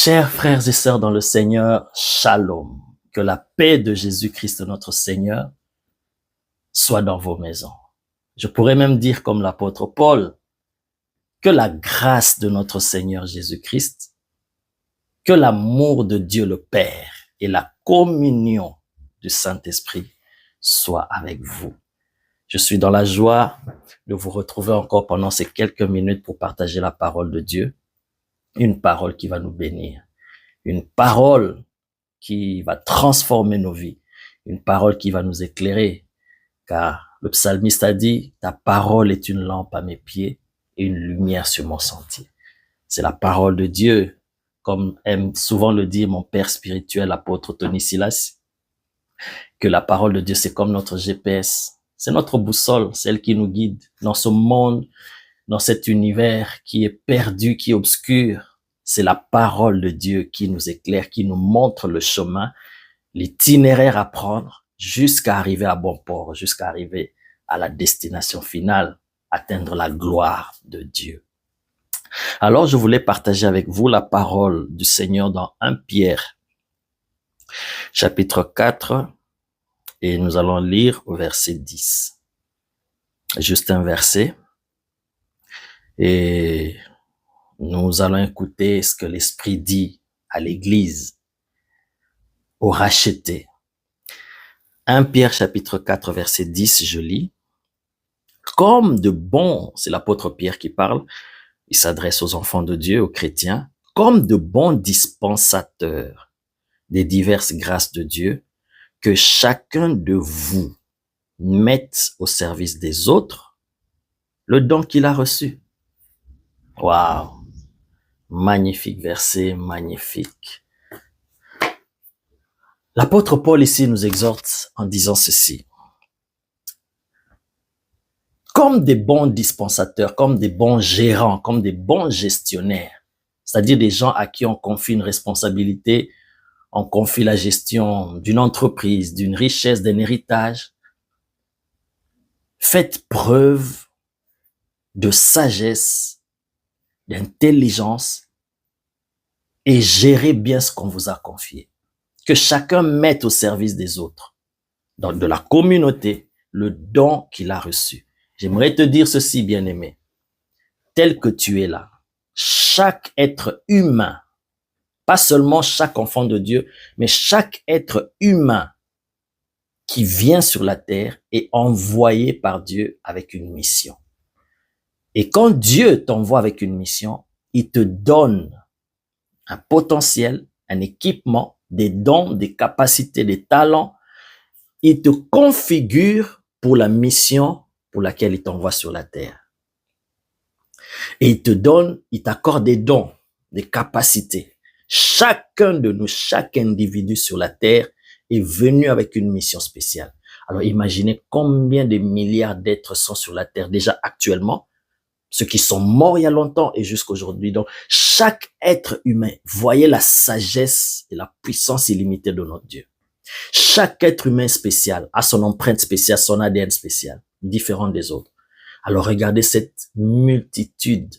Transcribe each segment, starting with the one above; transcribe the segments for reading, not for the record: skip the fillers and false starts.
Chers frères et sœurs dans le Seigneur, shalom. Que la paix de Jésus-Christ notre Seigneur soit dans vos maisons. Je pourrais même dire comme l'apôtre Paul, que la grâce de notre Seigneur Jésus-Christ, que l'amour de Dieu le Père et la communion du Saint-Esprit soient avec vous. Je suis dans la joie de vous retrouver encore pendant ces quelques minutes pour partager la parole de Dieu. Une parole qui va nous bénir. Une parole qui va transformer nos vies. Une parole qui va nous éclairer. Car le psalmiste a dit, ta parole est une lampe à mes pieds et une lumière sur mon sentier. C'est la parole de Dieu, comme aime souvent le dire mon père spirituel, l'apôtre Tony Silas, que la parole de Dieu, c'est comme notre GPS. C'est notre boussole, celle qui nous guide dans ce monde, dans cet univers qui est perdu, qui est obscur. C'est la parole de Dieu qui nous éclaire, qui nous montre le chemin, l'itinéraire à prendre jusqu'à arriver à bon port, jusqu'à arriver à la destination finale, atteindre la gloire de Dieu. Alors, je voulais partager avec vous la parole du Seigneur dans 1 Pierre, chapitre 4, et nous allons lire au verset 10. Juste un verset. Et nous allons écouter ce que l'Esprit dit à l'Église, aux rachetés. 1 Pierre chapitre 4 verset 10, je lis. Comme de bons, c'est l'apôtre Pierre qui parle, il s'adresse aux enfants de Dieu, aux chrétiens, comme de bons dispensateurs des diverses grâces de Dieu, que chacun de vous mette au service des autres le don qu'il a reçu. Waouh! Magnifique verset, magnifique. L'apôtre Paul ici nous exhorte en disant ceci. Comme des bons dispensateurs, comme des bons gérants, comme des bons gestionnaires, c'est-à-dire des gens à qui on confie une responsabilité, on confie la gestion d'une entreprise, d'une richesse, d'un héritage. Faites preuve de sagesse, d'intelligence et gérez bien ce qu'on vous a confié. Que chacun mette au service des autres, de la communauté, le don qu'il a reçu. J'aimerais te dire ceci, bien-aimé. Tel que tu es là, chaque être humain, pas seulement chaque enfant de Dieu, mais chaque être humain qui vient sur la terre est envoyé par Dieu avec une mission. Et quand Dieu t'envoie avec une mission, il te donne un potentiel, un équipement, des dons, des capacités, des talents. Il te configure pour la mission pour laquelle il t'envoie sur la terre. Et il te donne, il t'accorde des dons, des capacités. Chacun de nous, chaque individu sur la terre est venu avec une mission spéciale. Alors imaginez combien de milliards d'êtres sont sur la terre déjà actuellement, ceux qui sont morts il y a longtemps et jusqu'aujourd'hui. Donc, chaque être humain, voyez la sagesse et la puissance illimitée de notre Dieu. Chaque être humain spécial a son empreinte spéciale, son ADN spécial, différent des autres. Alors, regardez cette multitude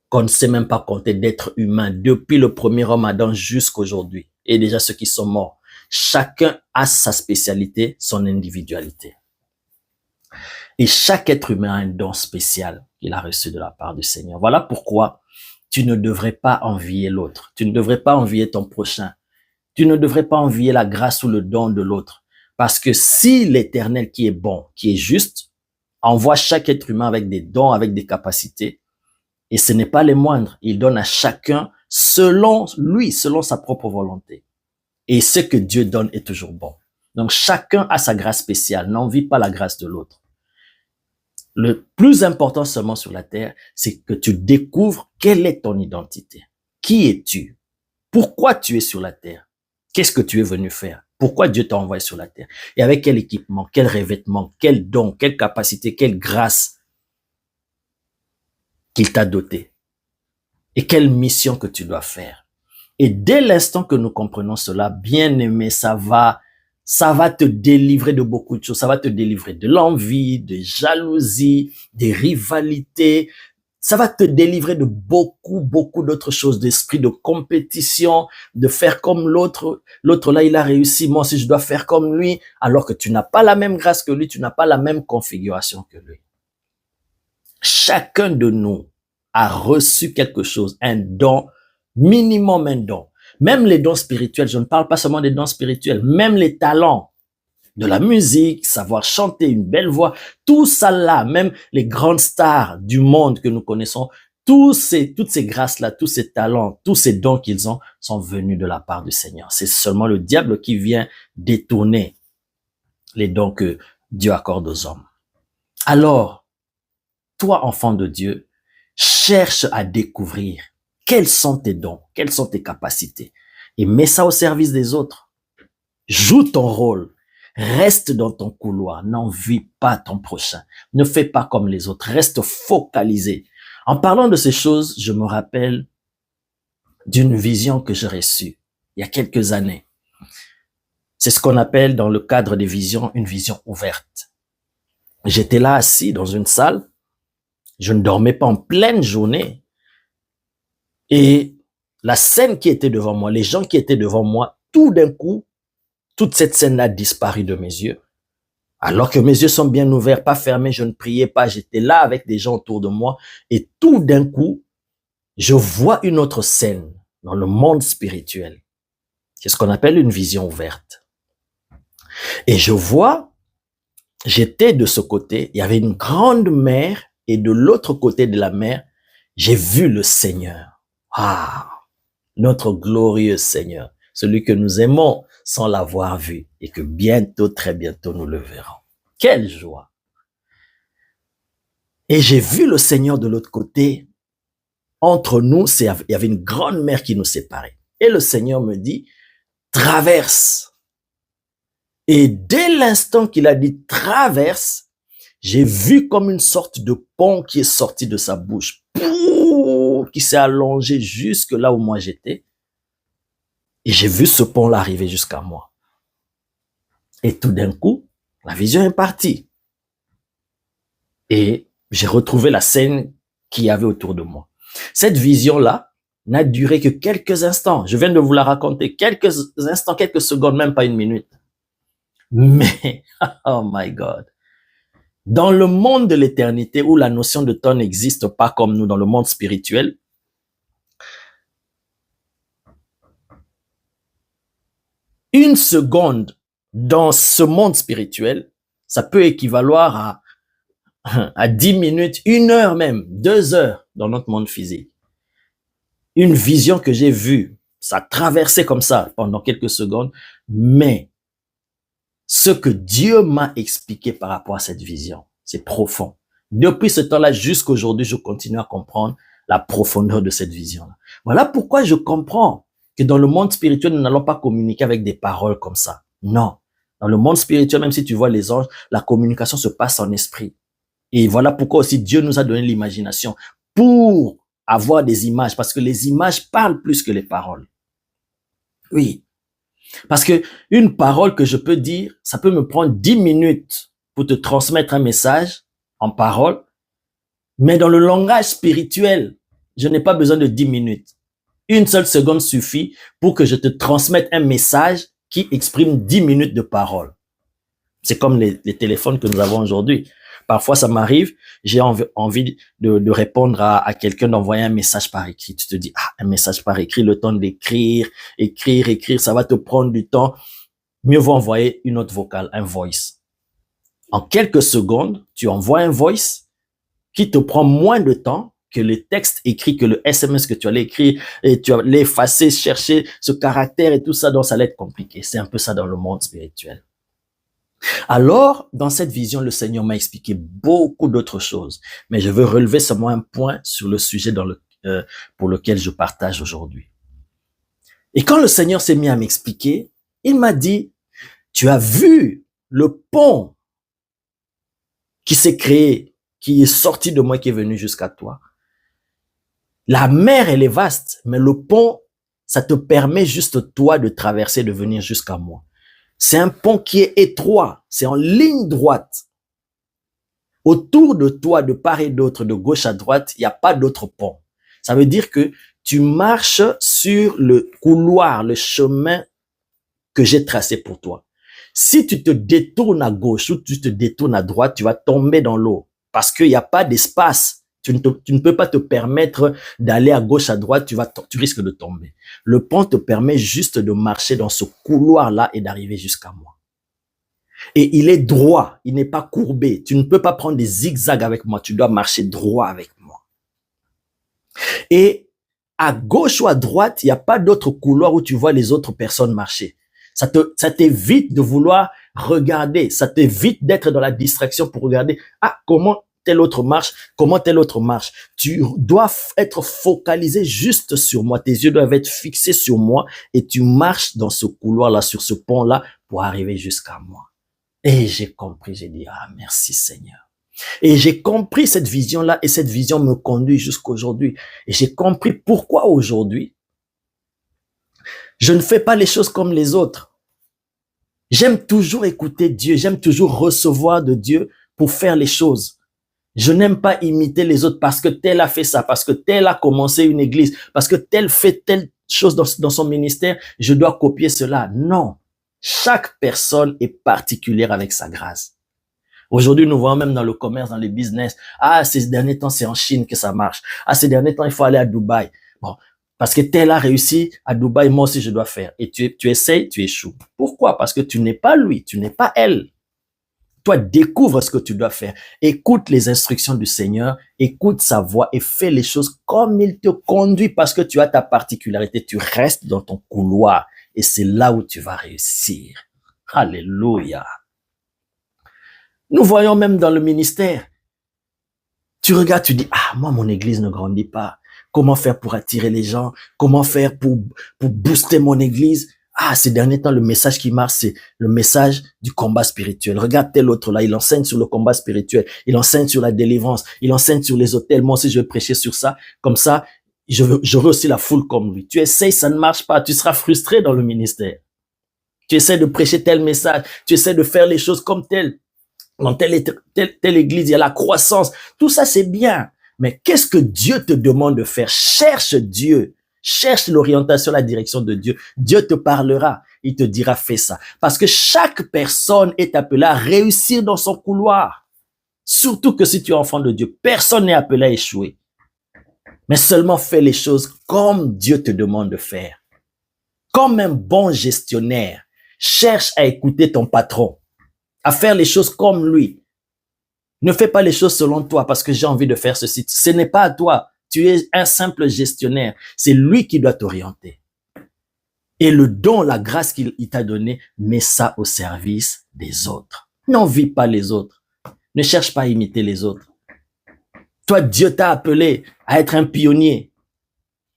qu'on ne sait même pas compter d'êtres humains depuis le premier homme Adam jusqu'aujourd'hui. Et déjà ceux qui sont morts. Chacun a sa spécialité, son individualité. Et chaque être humain a un don spécial qu'il a reçu de la part du Seigneur. Voilà pourquoi tu ne devrais pas envier l'autre. Tu ne devrais pas envier ton prochain. Tu ne devrais pas envier la grâce ou le don de l'autre. Parce que si l'Éternel qui est bon, qui est juste, envoie chaque être humain avec des dons, avec des capacités, et ce n'est pas les moindres, il donne à chacun selon lui, selon sa propre volonté. Et ce que Dieu donne est toujours bon. Donc chacun a sa grâce spéciale, n'envie pas la grâce de l'autre. Le plus important seulement sur la terre, c'est que tu découvres quelle est ton identité. Qui es-tu? Pourquoi tu es sur la terre? Qu'est-ce que tu es venu faire? Pourquoi Dieu t'a envoyé sur la terre? Et avec quel équipement, quel revêtement, quel don, quelle capacité, quelle grâce qu'il t'a doté? Et quelle mission que tu dois faire? Et dès l'instant que nous comprenons cela, bien aimé, ça va te délivrer de beaucoup de choses. Ça va te délivrer de l'envie, de jalousie, des rivalités, Ça va te délivrer de beaucoup d'autres choses, d'esprit de compétition, de faire comme l'autre. L'autre là, il a réussi, moi aussi je dois faire comme lui, alors que tu n'as pas la même grâce que lui, tu n'as pas la même configuration que lui. Chacun de nous a reçu quelque chose, un don, minimum un don. Même les dons spirituels, je ne parle pas seulement des dons spirituels, même les talents de la musique, savoir chanter une belle voix, tout ça là, même les grandes stars du monde que nous connaissons, toutes ces grâces-là, tous ces talents, tous ces dons qu'ils ont sont venus de la part du Seigneur. C'est seulement le diable qui vient détourner les dons que Dieu accorde aux hommes. Alors, toi, enfant de Dieu, cherche à découvrir quels sont tes dons, quelles sont tes capacités et mets ça au service des autres. Joue ton rôle. Reste dans ton couloir, n'envie pas ton prochain. Ne fais pas comme les autres, reste focalisé. En parlant de ces choses, je me rappelle d'une vision que j'ai reçue il y a quelques années. C'est ce qu'on appelle dans le cadre des visions, une vision ouverte. J'étais là assis dans une salle, je ne dormais pas en pleine journée et la scène qui était devant moi, les gens qui étaient devant moi, tout d'un coup, toute cette scène-là disparut de mes yeux. Alors que mes yeux sont bien ouverts, pas fermés, je ne priais pas, j'étais là avec des gens autour de moi. Et tout d'un coup, je vois une autre scène dans le monde spirituel. C'est ce qu'on appelle une vision ouverte. Et je vois, j'étais de ce côté, il y avait une grande mer et de l'autre côté de la mer, j'ai vu le Seigneur. Ah, notre glorieux Seigneur, celui que nous aimons sans l'avoir vu et que bientôt, très bientôt, nous le verrons. Quelle joie! Et j'ai vu le Seigneur de l'autre côté. Entre nous, il y avait une grande mer qui nous séparait. Et le Seigneur me dit, traverse. Et dès l'instant qu'il a dit traverse, j'ai vu comme une sorte de pont qui est sorti de sa bouche, qui s'est allongé jusque là où moi j'étais. Et j'ai vu ce pont-là arriver jusqu'à moi. Et tout d'un coup, la vision est partie. Et j'ai retrouvé la scène qu'il y avait autour de moi. Cette vision-là n'a duré que quelques instants. Je viens de vous la raconter. Quelques instants, quelques secondes, même pas une minute. Mais, oh my God. Dans le monde de l'éternité où la notion de temps n'existe pas comme nous dans le monde spirituel, une seconde dans ce monde spirituel, ça peut équivaloir à 10 minutes, 1 heure même, 2 heures dans notre monde physique. Une vision que j'ai vue, ça traversait comme ça pendant quelques secondes, mais ce que Dieu m'a expliqué par rapport à cette vision, c'est profond. Depuis ce temps-là jusqu'à aujourd'hui, je continue à comprendre la profondeur de cette vision-là. Voilà pourquoi je comprends que dans le monde spirituel, nous n'allons pas communiquer avec des paroles comme ça. Non. Dans le monde spirituel, même si tu vois les anges, la communication se passe en esprit. Et voilà pourquoi aussi Dieu nous a donné l'imagination pour avoir des images, parce que les images parlent plus que les paroles. Oui. Parce que une parole que je peux dire, ça peut me prendre 10 minutes pour te transmettre un message en parole, mais dans le langage spirituel, je n'ai pas besoin de 10 minutes. Une seule seconde suffit pour que je te transmette un message qui exprime 10 minutes de parole. C'est comme les téléphones que nous avons aujourd'hui. Parfois, ça m'arrive, j'ai envie de répondre à quelqu'un, d'envoyer un message par écrit. Tu te dis, un message par écrit, le temps d'écrire, écrire, ça va te prendre du temps. Mieux vaut envoyer une autre vocale, un voice. En quelques secondes, tu envoies un voice qui te prend moins de temps que le texte écrit, que le SMS que tu allais écrire, et tu allais effacer, chercher ce caractère et tout ça, donc ça allait être compliqué. C'est un peu ça dans le monde spirituel. Alors, dans cette vision, le Seigneur m'a expliqué beaucoup d'autres choses, mais je veux relever seulement un point sur le sujet pour lequel je partage aujourd'hui. Et quand le Seigneur s'est mis à m'expliquer, il m'a dit, tu as vu le pont qui s'est créé, qui est sorti de moi, qui est venu jusqu'à toi. La mer, elle est vaste, mais le pont, ça te permet juste toi de traverser, de venir jusqu'à moi. C'est un pont qui est étroit, c'est en ligne droite. Autour de toi, de part et d'autre, de gauche à droite, il n'y a pas d'autre pont. Ça veut dire que tu marches sur le couloir, le chemin que j'ai tracé pour toi. Si tu te détournes à gauche ou tu te détournes à droite, tu vas tomber dans l'eau parce qu'il n'y a pas d'espace. Tu ne peux pas te permettre d'aller à gauche, à droite, tu risques de tomber. Le pont te permet juste de marcher dans ce couloir-là et d'arriver jusqu'à moi. Et il est droit, il n'est pas courbé. Tu ne peux pas prendre des zigzags avec moi, tu dois marcher droit avec moi. Et à gauche ou à droite, il n'y a pas d'autre couloir où tu vois les autres personnes marcher. Ça t'évite de vouloir regarder, ça t'évite d'être dans la distraction pour regarder, comment telle autre marche, comment telle autre marche. Tu dois être focalisé juste sur moi, tes yeux doivent être fixés sur moi et tu marches dans ce couloir-là, sur ce pont-là pour arriver jusqu'à moi. Et j'ai compris, j'ai dit, merci Seigneur. Et j'ai compris cette vision-là et cette vision me conduit jusqu'aujourd'hui. Et j'ai compris pourquoi aujourd'hui, je ne fais pas les choses comme les autres. J'aime toujours écouter Dieu, j'aime toujours recevoir de Dieu pour faire les choses. Je n'aime pas imiter les autres parce que tel a fait ça, parce que tel a commencé une église, parce que tel fait telle chose dans son ministère, je dois copier cela. Non, chaque personne est particulière avec sa grâce. Aujourd'hui, nous voyons même dans le commerce, dans les business, ces derniers temps, c'est en Chine que ça marche. Ces derniers temps, il faut aller à Dubaï. Bon, parce que tel a réussi à Dubaï, moi aussi je dois faire. Et tu essayes, tu échoues. Pourquoi? Parce que tu n'es pas lui, tu n'es pas elle. Toi, découvre ce que tu dois faire. Écoute les instructions du Seigneur, écoute sa voix et fais les choses comme il te conduit parce que tu as ta particularité. Tu restes dans ton couloir et c'est là où tu vas réussir. Alléluia. Nous voyons même dans le ministère. Tu regardes, tu dis, moi, mon église ne grandit pas. Comment faire pour attirer les gens? Comment faire pour booster mon église? Ces derniers temps, le message qui marche, c'est le message du combat spirituel. Regarde tel autre là, il enseigne sur le combat spirituel. Il enseigne sur la délivrance. Il enseigne sur les hôtels. Moi aussi, je vais prêcher sur ça. Comme ça, j'aurai aussi la foule comme lui. Tu essayes, ça ne marche pas. Tu seras frustré dans le ministère. Tu essaies de prêcher tel message. Tu essaies de faire les choses comme tel. Dans telle église, il y a la croissance. Tout ça, c'est bien. Mais qu'est-ce que Dieu te demande de faire? Cherche Dieu. Cherche l'orientation, la direction de Dieu. Dieu te parlera. Il te dira, fais ça. Parce que chaque personne est appelée à réussir dans son couloir. Surtout que si tu es enfant de Dieu, personne n'est appelé à échouer. Mais seulement fais les choses comme Dieu te demande de faire. Comme un bon gestionnaire, cherche à écouter ton patron, à faire les choses comme lui. Ne fais pas les choses selon toi parce que j'ai envie de faire ceci. Ce n'est pas à toi. Tu es un simple gestionnaire. C'est lui qui doit t'orienter. Et le don, la grâce qu'il t'a donné, mets ça au service des autres. N'envie pas les autres. Ne cherche pas à imiter les autres. Toi, Dieu t'a appelé à être un pionnier,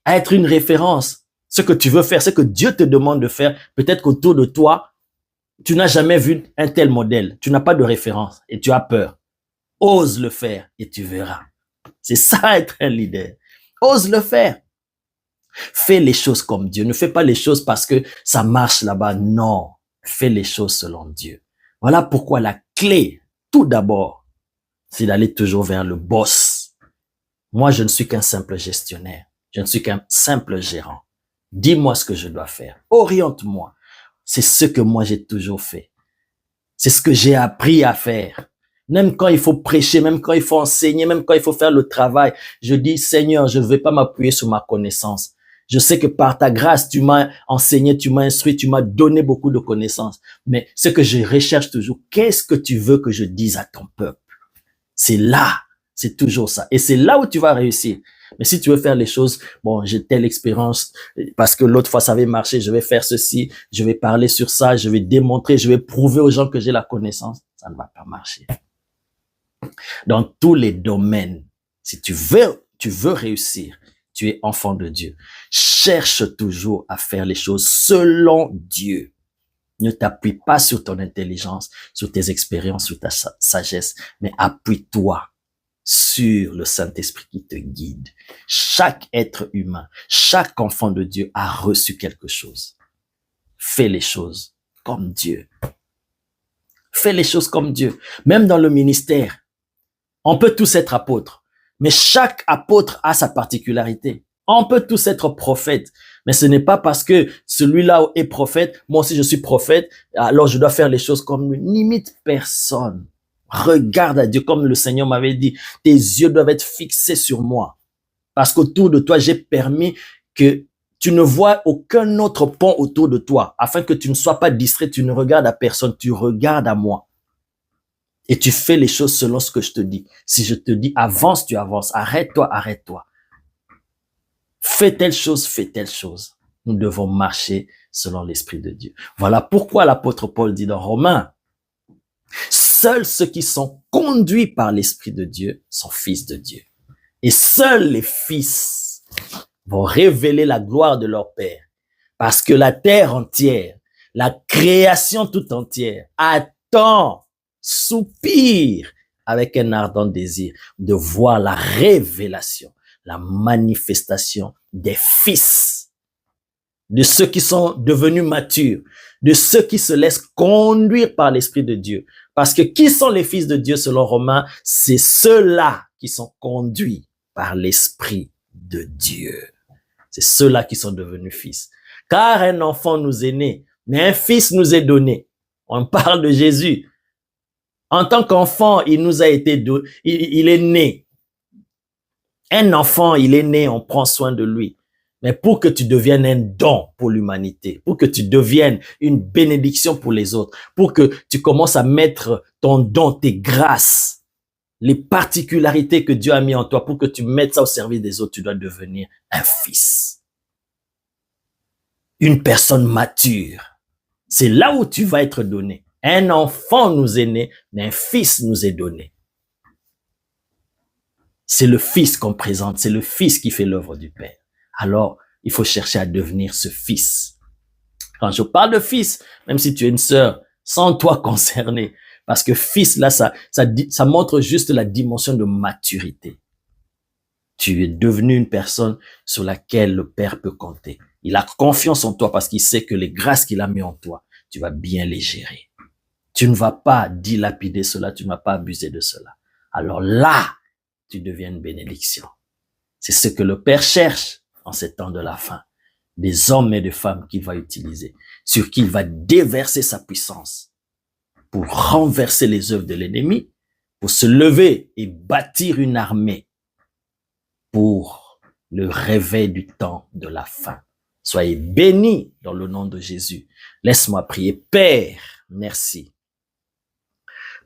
à être une référence. Ce que tu veux faire, ce que Dieu te demande de faire, peut-être qu'autour de toi, tu n'as jamais vu un tel modèle. Tu n'as pas de référence et tu as peur. Ose le faire et tu verras. C'est ça être un leader. Ose le faire. Fais les choses comme Dieu. Ne fais pas les choses parce que ça marche là-bas. Non. Fais les choses selon Dieu. Voilà pourquoi la clé, tout d'abord, c'est d'aller toujours vers le boss. Moi, je ne suis qu'un simple gestionnaire. Je ne suis qu'un simple gérant. Dis-moi ce que je dois faire. Oriente-moi. C'est ce que moi j'ai toujours fait. C'est ce que j'ai appris à faire. Même quand il faut prêcher, même quand il faut enseigner, même quand il faut faire le travail, je dis, Seigneur, je ne vais pas m'appuyer sur ma connaissance. Je sais que par ta grâce, tu m'as enseigné, tu m'as instruit, tu m'as donné beaucoup de connaissances. Mais ce que je recherche toujours, qu'est-ce que tu veux que je dise à ton peuple? C'est là, c'est toujours ça. Et c'est là où tu vas réussir. Mais si tu veux faire les choses, j'ai telle expérience, parce que l'autre fois ça avait marché, je vais faire ceci, je vais parler sur ça, je vais démontrer, je vais prouver aux gens que j'ai la connaissance, ça ne va pas marcher. Dans tous les domaines, si tu veux réussir, tu es enfant de Dieu. Cherche toujours à faire les choses selon Dieu. Ne t'appuie pas sur ton intelligence, sur tes expériences, sur ta sagesse, mais appuie-toi sur le Saint-Esprit qui te guide. Chaque être humain, chaque enfant de Dieu a reçu quelque chose. Fais les choses comme Dieu. Fais les choses comme Dieu. Même dans le ministère, On peut tous être apôtres, mais chaque apôtre a sa particularité. On peut tous être prophètes, mais ce n'est pas parce que celui-là est prophète, moi aussi je suis prophète, alors je dois faire les choses comme lui. N'imite personne. Regarde à Dieu, comme le Seigneur m'avait dit, tes yeux doivent être fixés sur moi. Parce qu'autour de toi, j'ai permis que tu ne vois aucun autre pont autour de toi, afin que tu ne sois pas distrait, tu ne regardes à personne, tu regardes à moi. Et tu fais les choses selon ce que je te dis. Si je te dis avance, tu avances. Arrête-toi, arrête-toi. Fais telle chose, fais telle chose. Nous devons marcher selon l'Esprit de Dieu. Voilà pourquoi l'apôtre Paul dit dans Romains, seuls ceux qui sont conduits par l'Esprit de Dieu sont fils de Dieu. Et seuls les fils vont révéler la gloire de leur Père. Parce que la terre entière, la création tout entière attend, soupire avec un ardent désir de voir la révélation, la manifestation des fils, de ceux qui sont devenus matures, de ceux qui se laissent conduire par l'Esprit de Dieu. Parce que qui sont les fils de Dieu selon Romains? C'est ceux-là qui sont conduits par l'Esprit de Dieu. C'est ceux-là qui sont devenus fils. Car un enfant nous est né, mais un fils nous est donné. On parle de Jésus. En tant qu'enfant, il nous a été donné, il est né. Un enfant, il est né, on prend soin de lui. Mais pour que tu deviennes un don pour l'humanité, pour que tu deviennes une bénédiction pour les autres, pour que tu commences à mettre ton don, tes grâces, les particularités que Dieu a mis en toi, pour que tu mettes ça au service des autres, tu dois devenir un fils. Une personne mature. C'est là où tu vas être donné. Un enfant nous est né, mais un fils nous est donné. C'est le fils qu'on présente, c'est le fils qui fait l'œuvre du Père. Alors, il faut chercher à devenir ce fils. Quand je parle de fils, même si tu es une sœur, sens-toi concerné. Parce que fils, là, ça montre juste la dimension de maturité. Tu es devenu une personne sur laquelle le Père peut compter. Il a confiance en toi parce qu'il sait que les grâces qu'il a mis en toi, tu vas bien les gérer. Tu ne vas pas dilapider cela, tu ne vas pas abuser de cela. Alors là, tu deviens une bénédiction. C'est ce que le Père cherche en ces temps de la fin. Des hommes et des femmes qu'il va utiliser, sur qui il va déverser sa puissance pour renverser les œuvres de l'ennemi, pour se lever et bâtir une armée pour le réveil du temps de la fin. Soyez bénis dans le nom de Jésus. Laisse-moi prier. Père, merci.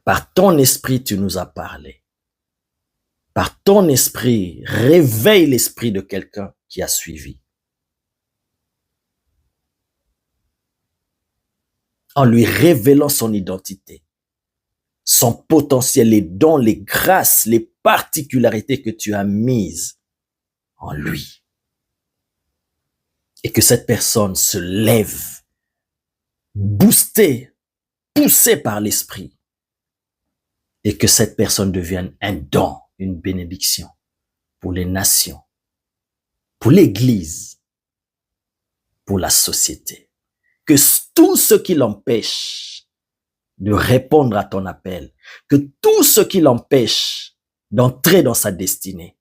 Par ton esprit, tu nous as parlé. Par ton esprit, réveille l'esprit de quelqu'un qui a suivi. En lui révélant son identité, son potentiel, les dons, les grâces, les particularités que tu as mises en lui. Et que cette personne se lève, boostée, poussée par l'esprit. Et que cette personne devienne un don, une bénédiction pour les nations, pour l'Église, pour la société. Que tout ce qui l'empêche de répondre à ton appel, que tout ce qui l'empêche d'entrer dans sa destinée,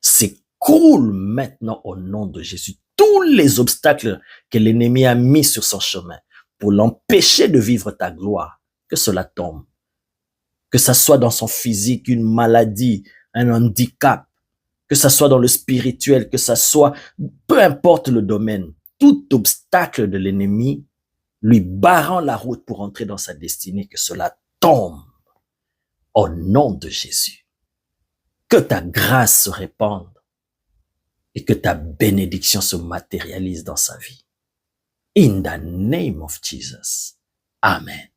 s'écroule maintenant au nom de Jésus. Tous les obstacles que l'ennemi a mis sur son chemin pour l'empêcher de vivre ta gloire, que cela tombe. Que ça soit dans son physique, une maladie, un handicap, que ça soit dans le spirituel, que ça soit, peu importe le domaine, tout obstacle de l'ennemi lui barrant la route pour entrer dans sa destinée, que cela tombe au nom de Jésus. Que ta grâce se répande et que ta bénédiction se matérialise dans sa vie. In the name of Jesus. Amen.